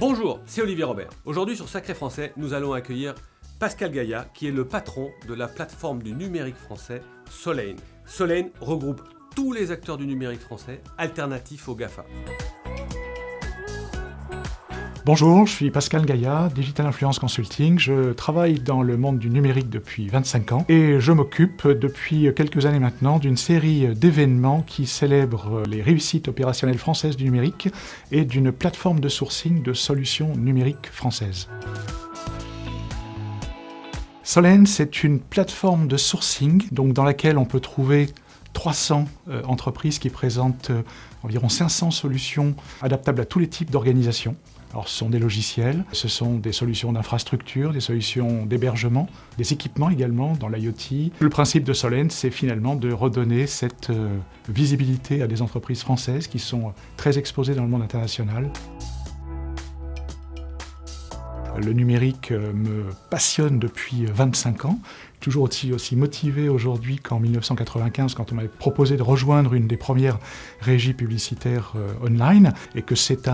Bonjour, c'est Olivier Robert. Aujourd'hui sur Sacré Français, nous allons accueillir Pascal Gaillat, qui est le patron de la plateforme du numérique français Solane. Solane regroupe tous les acteurs du numérique français, alternatifs au GAFA. Bonjour, je suis Pascal Gaillat, Digital Influence Consulting. Je travaille dans le monde du numérique depuis 25 ans et je m'occupe depuis quelques années maintenant d'une série d'événements qui célèbrent les réussites opérationnelles françaises du numérique et d'une plateforme de sourcing de solutions numériques françaises. Solane, c'est une plateforme de sourcing donc dans laquelle on peut trouver 300 entreprises qui présentent environ 500 solutions adaptables à tous les types d'organisations. Alors, ce sont des logiciels, ce sont des solutions d'infrastructure, des solutions d'hébergement, des équipements également dans l'IoT. Le principe de Solane, c'est finalement de redonner cette visibilité à des entreprises françaises qui sont très exposées dans le monde international. Le numérique me passionne depuis 25 ans, toujours aussi motivé aujourd'hui qu'en 1995 quand on m'avait proposé de rejoindre une des premières régies publicitaires online et que c'est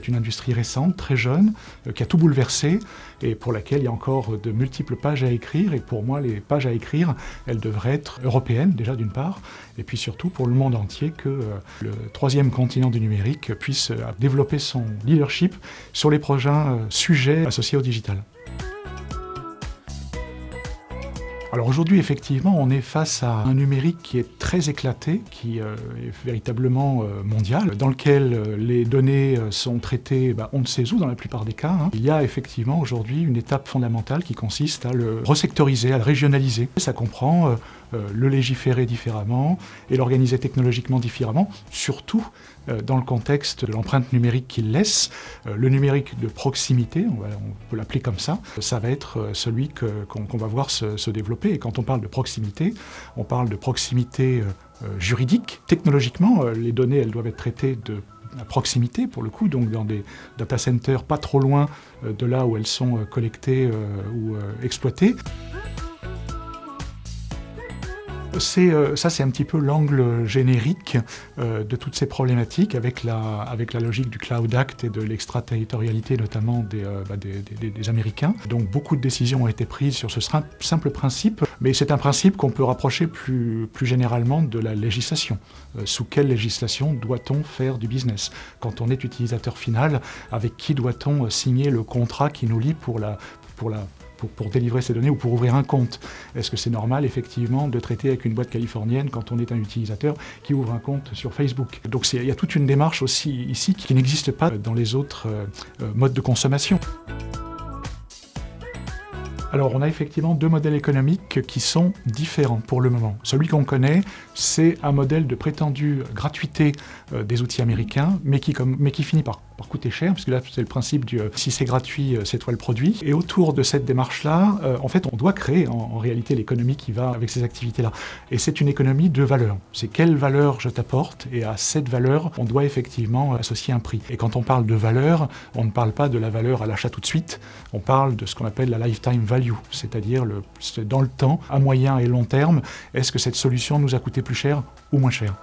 une industrie récente, très jeune, qui a tout bouleversé et pour laquelle il y a encore de multiples pages à écrire et pour moi les pages à écrire, elles devraient être européennes déjà d'une part et puis surtout pour le monde entier que le troisième continent du numérique puisse développer son leadership sur les prochains sujets associés au digital. Alors aujourd'hui, effectivement, on est face à un numérique qui est très éclaté, qui est véritablement mondial, dans lequel les données sont traitées on ne sait où dans la plupart des cas. Il y a effectivement aujourd'hui une étape fondamentale qui consiste à le resectoriser, à le régionaliser. Ça comprend le légiférer différemment et l'organiser technologiquement différemment, surtout dans le contexte de l'empreinte numérique qu'il laisse. Le numérique de proximité, on peut l'appeler comme ça va être celui qu'on va voir se développer. Et quand on parle de proximité, on parle de proximité juridique. Technologiquement, les données, elles doivent être traitées à proximité, pour le coup, donc dans des data centers pas trop loin de là où elles sont collectées ou exploitées. C'est un petit peu l'angle générique de toutes ces problématiques avec la logique du Cloud Act et de l'extraterritorialité notamment des Américains. Donc beaucoup de décisions ont été prises sur ce simple principe, mais c'est un principe qu'on peut rapprocher plus généralement de la législation. Sous quelle législation doit-on faire du business? Quand on est utilisateur final, avec qui doit-on signer le contrat qui nous lie pour délivrer ces données ou pour ouvrir un compte? Est-ce que c'est normal, effectivement, de traiter avec une boîte californienne quand on est un utilisateur qui ouvre un compte sur Facebook? Donc il y a toute une démarche aussi ici qui n'existe pas dans les autres modes de consommation. Alors, on a effectivement deux modèles économiques qui sont différents pour le moment. Celui qu'on connaît, c'est un modèle de prétendue gratuité des outils américains, mais qui finit par coûter cher, parce que là, c'est le principe du si c'est gratuit, c'est toi le produit. Et autour de cette démarche-là, en fait, on doit créer en réalité l'économie qui va avec ces activités-là. Et c'est une économie de valeur. C'est quelle valeur je t'apporte, et à cette valeur, on doit effectivement associer un prix. Et quand on parle de valeur, on ne parle pas de la valeur à l'achat tout de suite, on parle de ce qu'on appelle la lifetime value, c'est-à-dire dans le temps, à moyen et long terme, est-ce que cette solution nous a coûté plus cher ou moins cher?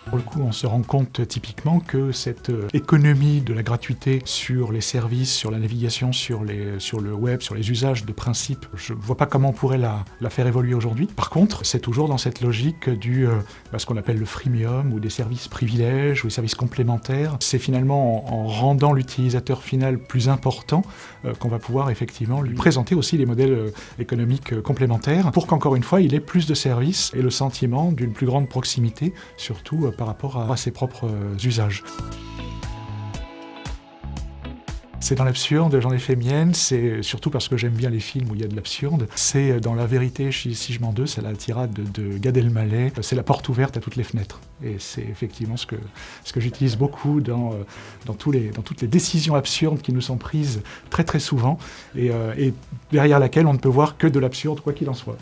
Pour le coup, on se rend compte typiquement que cette économie de la gratuité sur les services, sur la navigation, sur le web, sur les usages de principe, je ne vois pas comment on pourrait la faire évoluer aujourd'hui. Par contre, c'est toujours dans cette logique du ce qu'on appelle le freemium ou des services privilèges ou des services complémentaires. C'est finalement en rendant l'utilisateur final plus important qu'on va pouvoir effectivement lui présenter aussi des modèles économiques complémentaires pour qu'encore une fois, il ait plus de services et le sentiment d'une plus grande proximité, surtout par rapport à ses propres usages. C'est dans l'absurde, j'en ai fait mienne, c'est surtout parce que j'aime bien les films où il y a de l'absurde. C'est dans La vérité, si je m'en deux, c'est la tirade de Gad Elmaleh, c'est la porte ouverte à toutes les fenêtres. Et c'est effectivement ce que j'utilise beaucoup dans toutes les décisions absurdes qui nous sont prises très très souvent et derrière laquelle on ne peut voir que de l'absurde quoi qu'il en soit.